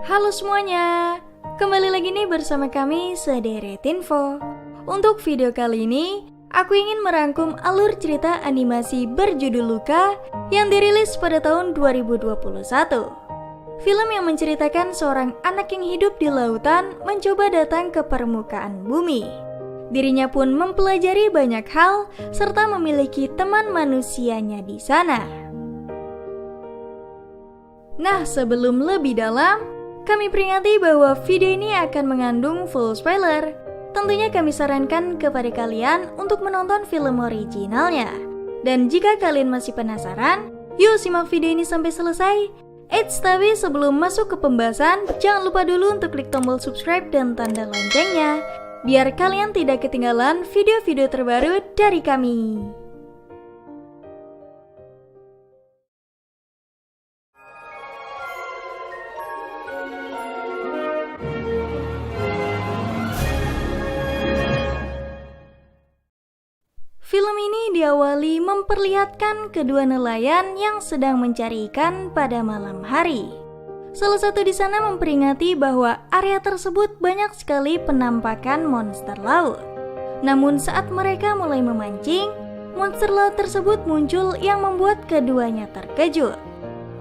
Halo semuanya, kembali lagi nih bersama kami Sederet Info. Untuk video kali ini, aku ingin merangkum alur cerita animasi berjudul Luka yang dirilis pada tahun 2021. Film yang menceritakan seorang anak yang hidup di lautan mencoba datang ke permukaan bumi. Dirinya pun mempelajari banyak hal serta memiliki teman manusianya di sana. Nah, sebelum lebih dalam, kami peringati bahwa video ini akan mengandung full spoiler. Tentunya kami sarankan kepada kalian untuk menonton film originalnya. Dan jika kalian masih penasaran, yuk simak video ini sampai selesai. Tapi sebelum masuk ke pembahasan, jangan lupa dulu untuk klik tombol subscribe dan tanda loncengnya, biar kalian tidak ketinggalan video-video terbaru dari kami. Film ini diawali memperlihatkan kedua nelayan yang sedang mencari ikan pada malam hari. Salah satu di sana memperingati bahwa area tersebut banyak sekali penampakan monster laut. Namun saat mereka mulai memancing, monster laut tersebut muncul yang membuat keduanya terkejut.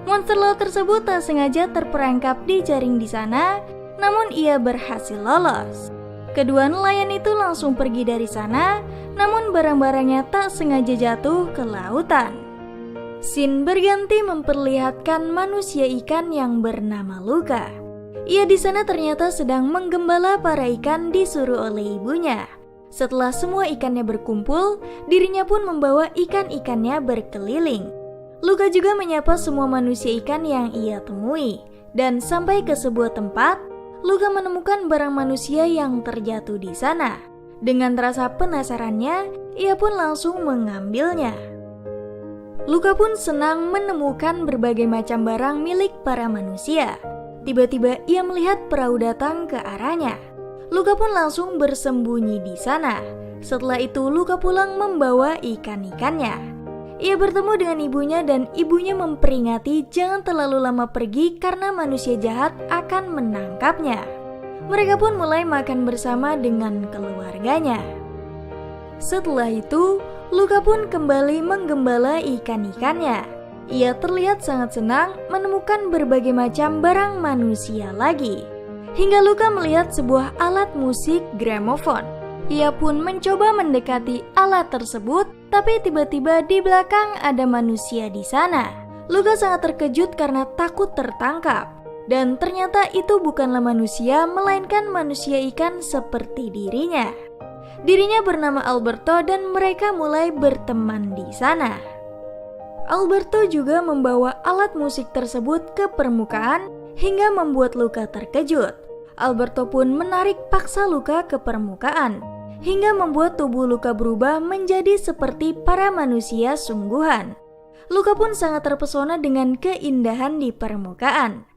Monster laut tersebut tak sengaja terperangkap di jaring di sana, namun ia berhasil lolos. Kedua nelayan itu langsung pergi dari sana, namun barang-barangnya tak sengaja jatuh ke lautan. Scene berganti memperlihatkan manusia ikan yang bernama Luka. Ia di sana ternyata sedang menggembala para ikan disuruh oleh ibunya. Setelah semua ikannya berkumpul, dirinya pun membawa ikan-ikannya berkeliling. Luka juga menyapa semua manusia ikan yang ia temui, dan sampai ke sebuah tempat, Luka menemukan barang manusia yang terjatuh di sana. Dengan rasa penasarannya, ia pun langsung mengambilnya. Luka pun senang menemukan berbagai macam barang milik para manusia. Tiba-tiba ia melihat perahu datang ke arahnya. Luka pun langsung bersembunyi di sana. Setelah itu Luka pulang membawa ikan-ikannya. Ia bertemu dengan ibunya dan ibunya memperingati jangan terlalu lama pergi karena manusia jahat akan menangkapnya. Mereka pun mulai makan bersama dengan keluarganya. Setelah itu, Luka pun kembali menggembala ikan-ikannya. Ia terlihat sangat senang menemukan berbagai macam barang manusia lagi. Hingga Luka melihat sebuah alat musik gramofon. Ia pun mencoba mendekati alat tersebut, tapi tiba-tiba di belakang ada manusia di sana. Luka sangat terkejut karena takut tertangkap. Dan ternyata itu bukanlah manusia, melainkan manusia ikan seperti dirinya. Dirinya bernama Alberto dan mereka mulai berteman di sana. Alberto juga membawa alat musik tersebut ke permukaan hingga membuat Luka terkejut. Alberto pun menarik paksa Luka ke permukaan hingga membuat tubuh Luka berubah menjadi seperti para manusia sungguhan. Luka pun sangat terpesona dengan keindahan di permukaan.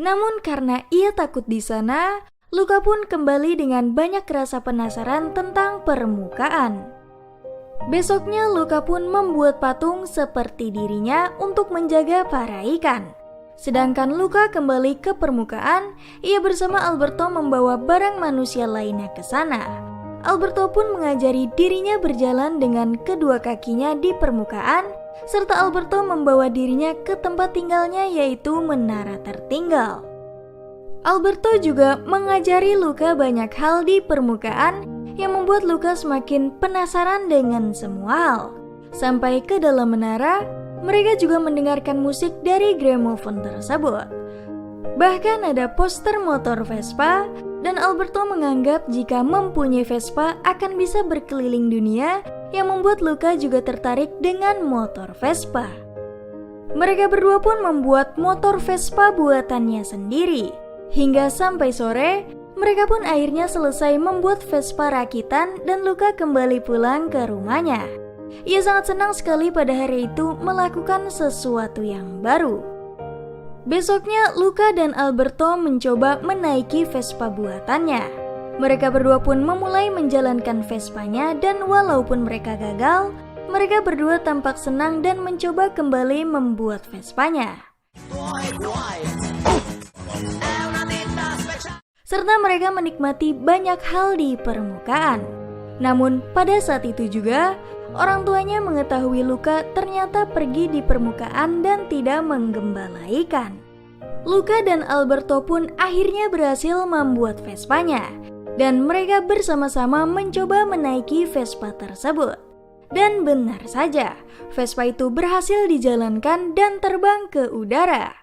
Namun karena ia takut di sana, Luka pun kembali dengan banyak rasa penasaran tentang permukaan. Besoknya Luka pun membuat patung seperti dirinya untuk menjaga para ikan. Sedangkan Luka kembali ke permukaan, ia bersama Alberto membawa barang manusia lainnya ke sana. Alberto pun mengajari dirinya berjalan dengan kedua kakinya di permukaan, serta Alberto membawa dirinya ke tempat tinggalnya yaitu menara tertinggal. Alberto juga mengajari Luka banyak hal di permukaan yang membuat Luka semakin penasaran dengan semua hal. Sampai ke dalam menara, mereka juga mendengarkan musik dari gramofon tersebut. Bahkan ada poster motor Vespa, dan Alberto menganggap jika mempunyai Vespa akan bisa berkeliling dunia, yang membuat Luka juga tertarik dengan motor Vespa. Mereka berdua pun membuat motor Vespa buatannya sendiri. Hingga sampai sore, mereka pun akhirnya selesai membuat Vespa rakitan dan Luka kembali pulang ke rumahnya. Ia sangat senang sekali pada hari itu melakukan sesuatu yang baru. Besoknya Luka dan Alberto mencoba menaiki Vespa buatannya. Mereka berdua pun memulai menjalankan Vespanya dan walaupun mereka gagal, mereka berdua tampak senang dan mencoba kembali membuat Vespanya. serta mereka menikmati banyak hal di permukaan. Namun pada saat itu juga, orang tuanya mengetahui Luka ternyata pergi di permukaan dan tidak menggembalaikan. Luka dan Alberto pun akhirnya berhasil membuat Vespanya, dan mereka bersama-sama mencoba menaiki Vespa tersebut. Dan benar saja, Vespa itu berhasil dijalankan dan terbang ke udara.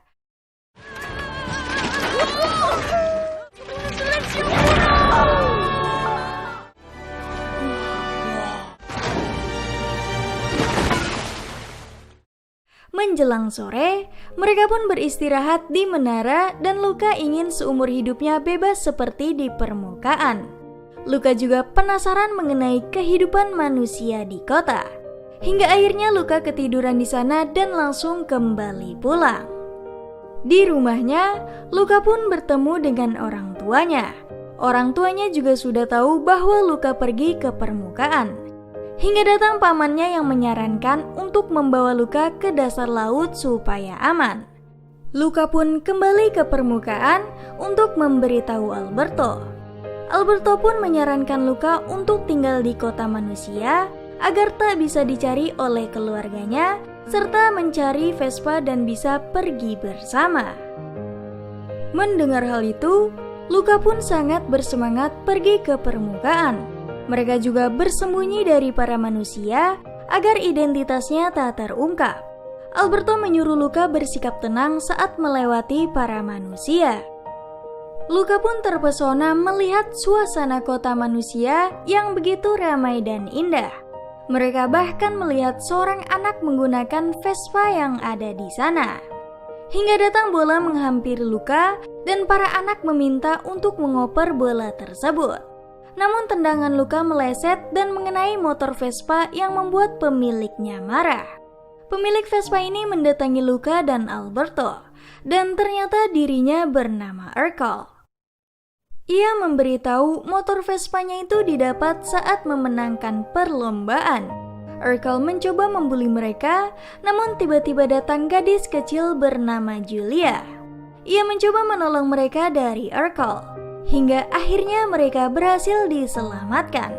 Menjelang sore, mereka pun beristirahat di menara dan Luka ingin seumur hidupnya bebas seperti di permukaan. Luka juga penasaran mengenai kehidupan manusia di kota. Hingga akhirnya Luka ketiduran di sana dan langsung kembali pulang. Di rumahnya, Luka pun bertemu dengan orang tuanya. Orang tuanya juga sudah tahu bahwa Luka pergi ke permukaan. Hingga datang pamannya yang menyarankan untuk membawa Luka ke dasar laut supaya aman. Luka pun kembali ke permukaan untuk memberitahu Alberto. Alberto pun menyarankan Luka untuk tinggal di kota manusia agar tak bisa dicari oleh keluarganya serta mencari Vespa dan bisa pergi bersama. Mendengar hal itu, Luka pun sangat bersemangat pergi ke permukaan. Mereka juga bersembunyi dari para manusia agar identitasnya tak terungkap. Alberto menyuruh Luka bersikap tenang saat melewati para manusia. Luka pun terpesona melihat suasana kota manusia yang begitu ramai dan indah. Mereka bahkan melihat seorang anak menggunakan Vespa yang ada di sana. Hingga datang bola menghampiri Luka dan para anak meminta untuk mengoper bola tersebut. Namun tendangan Luka meleset dan mengenai motor Vespa yang membuat pemiliknya marah. Pemilik Vespa ini mendatangi Luka dan Alberto, dan ternyata dirinya bernama Urkel. Ia memberitahu motor Vespanya itu didapat saat memenangkan perlombaan. Urkel mencoba membuli mereka, namun tiba-tiba datang gadis kecil bernama Julia. Ia mencoba menolong mereka dari Urkel, hingga akhirnya mereka berhasil diselamatkan.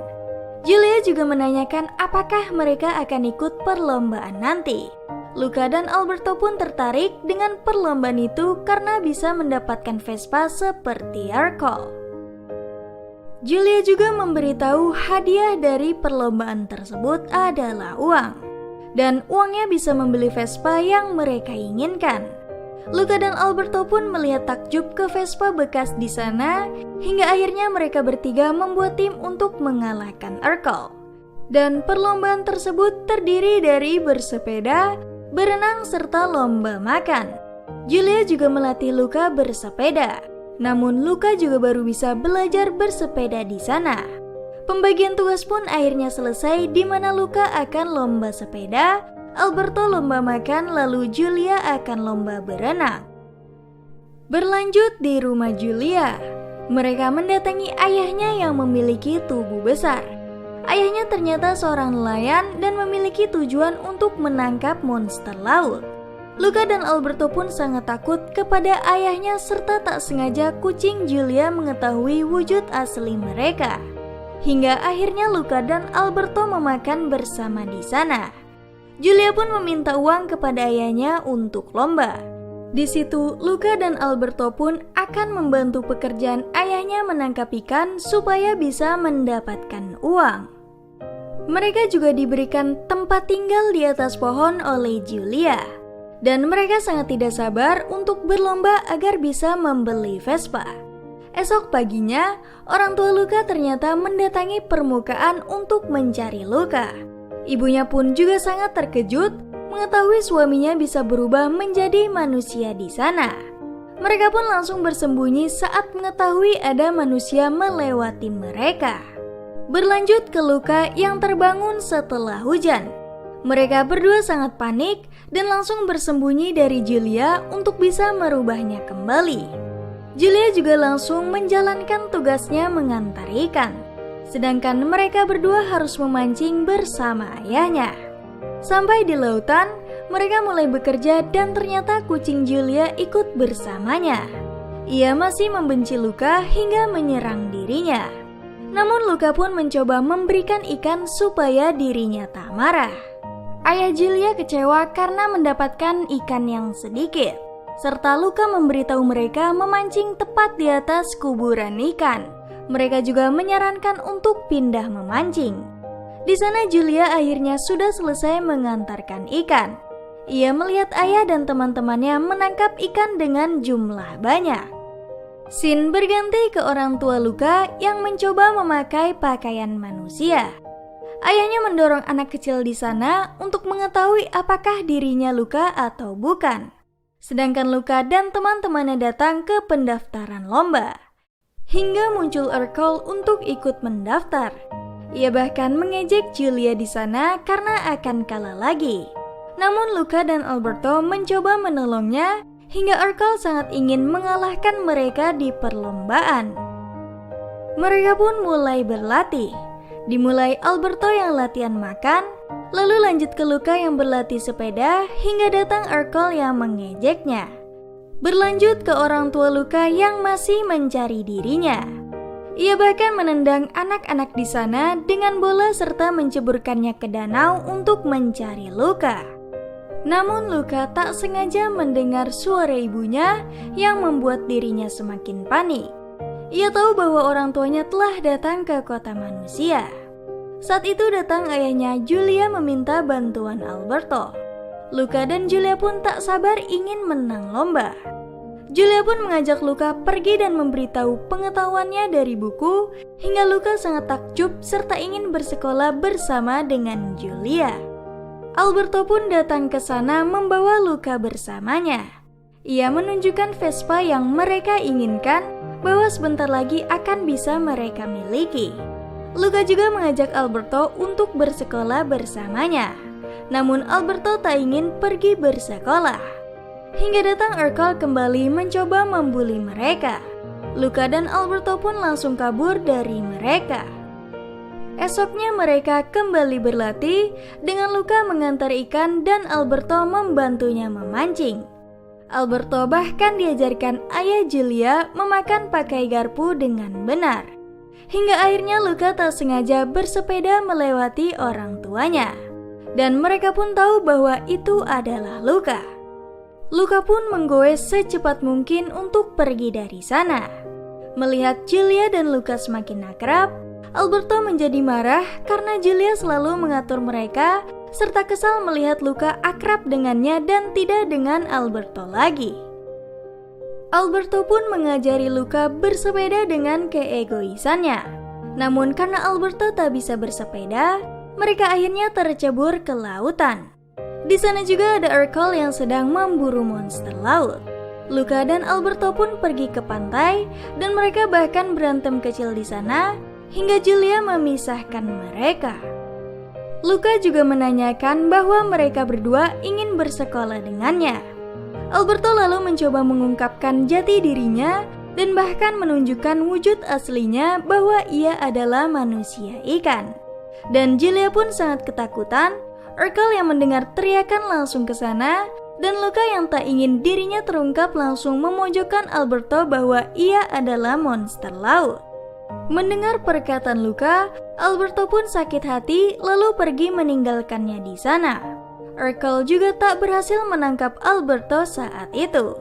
Julia juga menanyakan apakah mereka akan ikut perlombaan nanti. Luka dan Alberto pun tertarik dengan perlombaan itu karena bisa mendapatkan Vespa seperti Urkel. Julia juga memberitahu hadiah dari perlombaan tersebut adalah uang, dan uangnya bisa membeli Vespa yang mereka inginkan. Luka dan Alberto pun melihat takjub ke Vespa bekas di sana, hingga akhirnya mereka bertiga membuat tim untuk mengalahkan Urkel. Dan perlombaan tersebut terdiri dari bersepeda, berenang, serta lomba makan. Julia juga melatih Luka bersepeda. Namun Luka juga baru bisa belajar bersepeda di sana. Pembagian tugas pun akhirnya selesai di mana Luka akan lomba sepeda, Alberto lomba makan, lalu Julia akan lomba berenang. Berlanjut di rumah Julia, mereka mendatangi ayahnya yang memiliki tubuh besar. Ayahnya ternyata seorang nelayan dan memiliki tujuan untuk menangkap monster laut. Luka dan Alberto pun sangat takut kepada ayahnya serta tak sengaja kucing Julia mengetahui wujud asli mereka. Hingga akhirnya Luka dan Alberto memakan bersama di sana. Julia pun meminta uang kepada ayahnya untuk lomba. Di situ Luka dan Alberto pun akan membantu pekerjaan ayahnya menangkap ikan supaya bisa mendapatkan uang. Mereka juga diberikan tempat tinggal di atas pohon oleh Julia. Dan mereka sangat tidak sabar untuk berlomba agar bisa membeli Vespa. Esok paginya, orang tua Luka ternyata mendatangi permukaan untuk mencari Luka. Ibunya pun juga sangat terkejut mengetahui suaminya bisa berubah menjadi manusia di sana. Mereka pun langsung bersembunyi saat mengetahui ada manusia melewati mereka. Berlanjut ke Luka yang terbangun setelah hujan. Mereka berdua sangat panik dan langsung bersembunyi dari Julia untuk bisa merubahnya kembali. Julia juga langsung menjalankan tugasnya mengantar ikan, sedangkan mereka berdua harus memancing bersama ayahnya. Sampai di lautan, mereka mulai bekerja dan ternyata kucing Julia ikut bersamanya. Ia masih membenci Luka hingga menyerang dirinya. Namun Luka pun mencoba memberikan ikan supaya dirinya tak marah. Ayah Julia kecewa karena mendapatkan ikan yang sedikit, serta Luka memberitahu mereka memancing tepat di atas kuburan ikan. Mereka juga menyarankan untuk pindah memancing. Di sana Julia akhirnya sudah selesai mengantarkan ikan. Ia melihat ayah dan teman-temannya menangkap ikan dengan jumlah banyak. Scene berganti ke orang tua Luka yang mencoba memakai pakaian manusia. Ayahnya mendorong anak kecil di sana untuk mengetahui apakah dirinya Luka atau bukan. Sedangkan Luka dan teman-temannya datang ke pendaftaran lomba. Hingga muncul Urkel untuk ikut mendaftar. Ia bahkan mengejek Julia di sana karena akan kalah lagi. Namun Luka dan Alberto mencoba menolongnya hingga Urkel sangat ingin mengalahkan mereka di perlombaan. Mereka pun mulai berlatih. Dimulai Alberto yang latihan makan, lalu lanjut ke Luka yang berlatih sepeda hingga datang Urkel yang mengejeknya. Berlanjut ke orang tua Luka yang masih mencari dirinya. Ia bahkan menendang anak-anak di sana dengan bola serta menceburkannya ke danau untuk mencari Luka. Namun Luka tak sengaja mendengar suara ibunya yang membuat dirinya semakin panik. Ia tahu bahwa orang tuanya telah datang ke kota manusia. Saat itu datang ayahnya Julia meminta bantuan Alberto. Luka dan Julia pun tak sabar ingin menang lomba. Julia pun mengajak Luka pergi dan memberitahu pengetahuannya dari buku hingga Luka sangat takjub serta ingin bersekolah bersama dengan Julia. Alberto pun datang ke sana membawa Luka bersamanya. Ia menunjukkan Vespa yang mereka inginkan bahwa sebentar lagi akan bisa mereka miliki. Luka juga mengajak Alberto untuk bersekolah bersamanya. Namun Alberto tak ingin pergi bersekolah. Hingga datang Urkel kembali mencoba membuli mereka. Luka dan Alberto pun langsung kabur dari mereka. Esoknya mereka kembali berlatih dengan Luka mengantar ikan dan Alberto membantunya memancing. Alberto bahkan diajarkan ayah Julia memakan pakai garpu dengan benar. Hingga akhirnya Luka tak sengaja bersepeda melewati orang tuanya. Dan mereka pun tahu bahwa itu adalah Luka. Luka pun menggoes secepat mungkin untuk pergi dari sana. Melihat Julia dan Luka semakin akrab, Alberto menjadi marah karena Julia selalu mengatur mereka serta kesal melihat Luka akrab dengannya dan tidak dengan Alberto lagi. Alberto pun mengajari Luka bersepeda dengan keegoisannya. Namun karena Alberto tak bisa bersepeda, mereka akhirnya tercebur ke lautan. Di sana juga ada Urkel yang sedang memburu monster laut. Luka dan Alberto pun pergi ke pantai dan mereka bahkan berantem kecil di sana hingga Julia memisahkan mereka. Luka juga menanyakan bahwa mereka berdua ingin bersekolah dengannya. Alberto lalu mencoba mengungkapkan jati dirinya dan bahkan menunjukkan wujud aslinya bahwa ia adalah manusia ikan. Dan Julia pun sangat ketakutan. Urkel yang mendengar teriakan langsung ke sana dan Luka yang tak ingin dirinya terungkap langsung memojokkan Alberto bahwa ia adalah monster laut. Mendengar perkataan Luka, Alberto pun sakit hati lalu pergi meninggalkannya di sana. Urkel juga tak berhasil menangkap Alberto saat itu.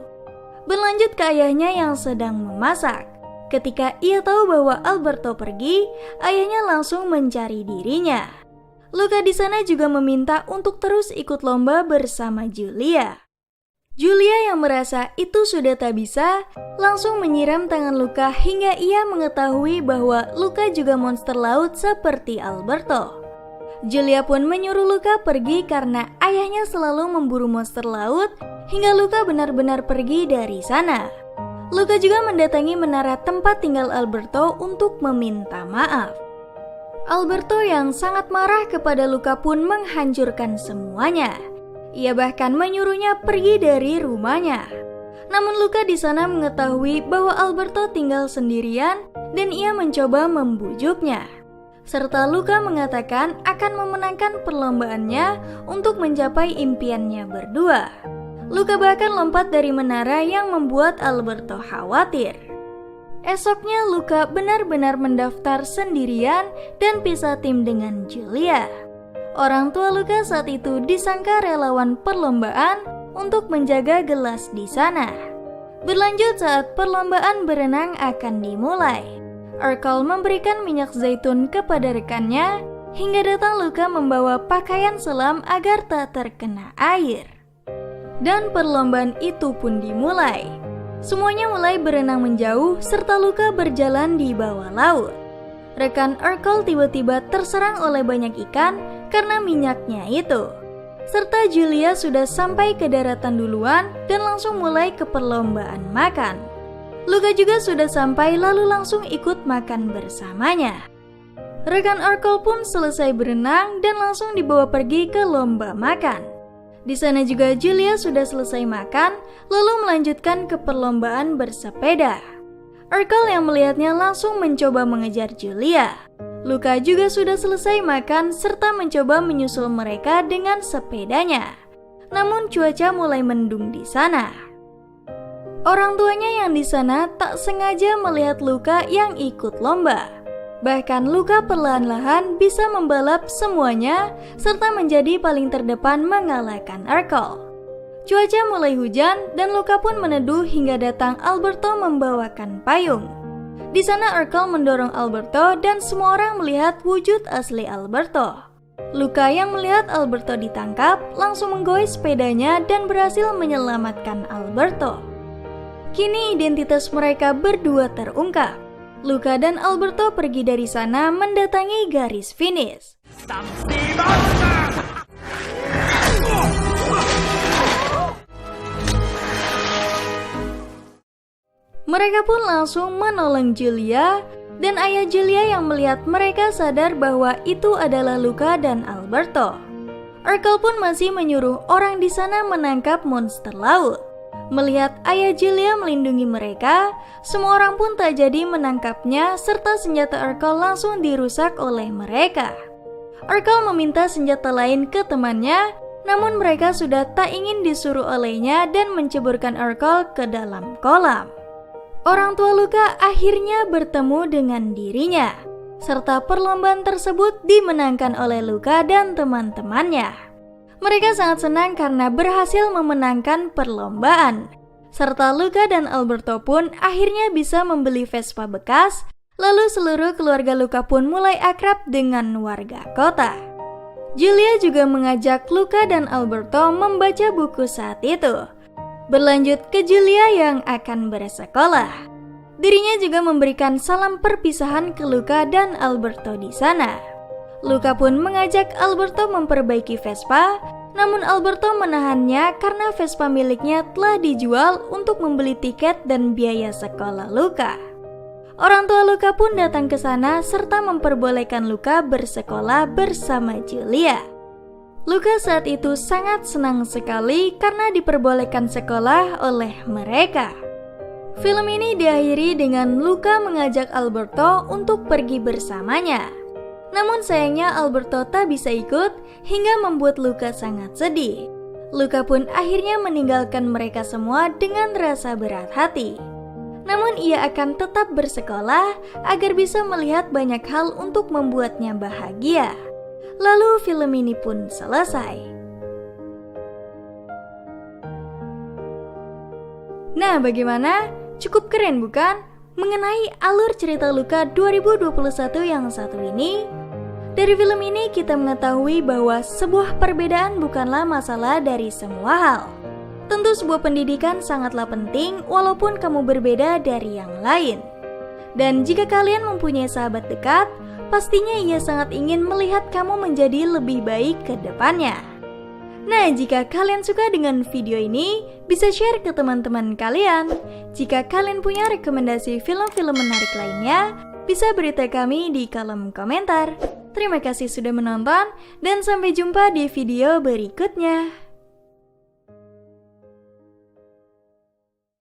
Berlanjut ke ayahnya yang sedang memasak. Ketika ia tahu bahwa Alberto pergi, ayahnya langsung mencari dirinya. Luka di sana juga meminta untuk terus ikut lomba bersama Julia. Julia yang merasa itu sudah tak bisa, langsung menyiram tangan Luka hingga ia mengetahui bahwa Luka juga monster laut seperti Alberto. Julia pun menyuruh Luka pergi karena ayahnya selalu memburu monster laut hingga Luka benar-benar pergi dari sana. Luka juga mendatangi menara tempat tinggal Alberto untuk meminta maaf. Alberto yang sangat marah kepada Luka pun menghancurkan semuanya. Ia bahkan menyuruhnya pergi dari rumahnya. Namun Luka di sana mengetahui bahwa Alberto tinggal sendirian dan ia mencoba membujuknya. Serta Luka mengatakan akan memenangkan perlombaannya untuk mencapai impiannya berdua. Luka bahkan lompat dari menara yang membuat Alberto khawatir. Esoknya Luka benar-benar mendaftar sendirian dan pisah tim dengan Julia. Orang tua Luka saat itu disangka relawan perlombaan untuk menjaga gelas di sana. Berlanjut saat perlombaan berenang akan dimulai. Urkel memberikan minyak zaitun kepada rekannya hingga datang Luka membawa pakaian selam agar tak terkena air. Dan perlombaan itu pun dimulai. Semuanya mulai berenang menjauh serta Luka berjalan di bawah laut. Rekan Urkel tiba-tiba terserang oleh banyak ikan karena minyaknya itu. Serta Julia sudah sampai ke daratan duluan dan langsung mulai ke perlombaan makan. Luka juga sudah sampai lalu langsung ikut makan bersamanya. Rekan Urkel pun selesai berenang dan langsung dibawa pergi ke lomba makan. Di sana juga Julia sudah selesai makan, lalu melanjutkan ke perlombaan bersepeda. Urkel yang melihatnya langsung mencoba mengejar Julia. Luka juga sudah selesai makan serta mencoba menyusul mereka dengan sepedanya. Namun cuaca mulai mendung di sana. Orang tuanya yang di sana tak sengaja melihat Luka yang ikut lomba. Bahkan Luka perlahan-lahan bisa membalap semuanya serta menjadi paling terdepan mengalahkan Urkel. Cuaca mulai hujan dan Luka pun meneduh hingga datang Alberto membawakan payung. Di sana Urkel mendorong Alberto dan semua orang melihat wujud asli Alberto. Luka yang melihat Alberto ditangkap langsung menggoyah sepedanya dan berhasil menyelamatkan Alberto. Kini identitas mereka berdua terungkap. Luka dan Alberto pergi dari sana mendatangi garis finish. Mereka pun langsung menolong Julia dan ayah Julia yang melihat mereka sadar bahwa itu adalah Luka dan Alberto. Urkel pun masih menyuruh orang di sana menangkap monster laut. Melihat ayah Julia melindungi mereka, semua orang pun tak jadi menangkapnya serta senjata Urkel langsung dirusak oleh mereka. Urkel meminta senjata lain ke temannya, namun mereka sudah tak ingin disuruh olehnya dan menceburkan Urkel ke dalam kolam. Orang tua Luka akhirnya bertemu dengan dirinya, serta perlombaan tersebut dimenangkan oleh Luka dan teman-temannya. Mereka sangat senang karena berhasil memenangkan perlombaan. Serta Luka dan Alberto pun akhirnya bisa membeli Vespa bekas, lalu seluruh keluarga Luka pun mulai akrab dengan warga kota. Julia juga mengajak Luka dan Alberto membaca buku saat itu. Berlanjut ke Julia yang akan bersekolah. Dirinya juga memberikan salam perpisahan ke Luka dan Alberto di sana. Luka pun mengajak Alberto memperbaiki Vespa, namun Alberto menahannya karena Vespa miliknya telah dijual untuk membeli tiket dan biaya sekolah Luka. Orang tua Luka pun datang ke sana serta memperbolehkan Luka bersekolah bersama Julia. Luka saat itu sangat senang sekali karena diperbolehkan sekolah oleh mereka. Film ini diakhiri dengan Luka mengajak Alberto untuk pergi bersamanya. Namun sayangnya Alberto tak bisa ikut hingga membuat Luka sangat sedih. Luka pun akhirnya meninggalkan mereka semua dengan rasa berat hati. Namun ia akan tetap bersekolah agar bisa melihat banyak hal untuk membuatnya bahagia. Lalu film ini pun selesai. Nah, bagaimana? Cukup keren bukan? Mengenai alur cerita Luka 2021 yang satu ini, dari film ini kita mengetahui bahwa sebuah perbedaan bukanlah masalah dari semua hal. Tentu sebuah pendidikan sangatlah penting walaupun kamu berbeda dari yang lain. Dan jika kalian mempunyai sahabat dekat, pastinya ia sangat ingin melihat kamu menjadi lebih baik ke depannya. Nah, jika kalian suka dengan video ini, bisa share ke teman-teman kalian. Jika kalian punya rekomendasi film-film menarik lainnya, bisa beritahu kami di kolom komentar. Terima kasih sudah menonton dan sampai jumpa di video berikutnya.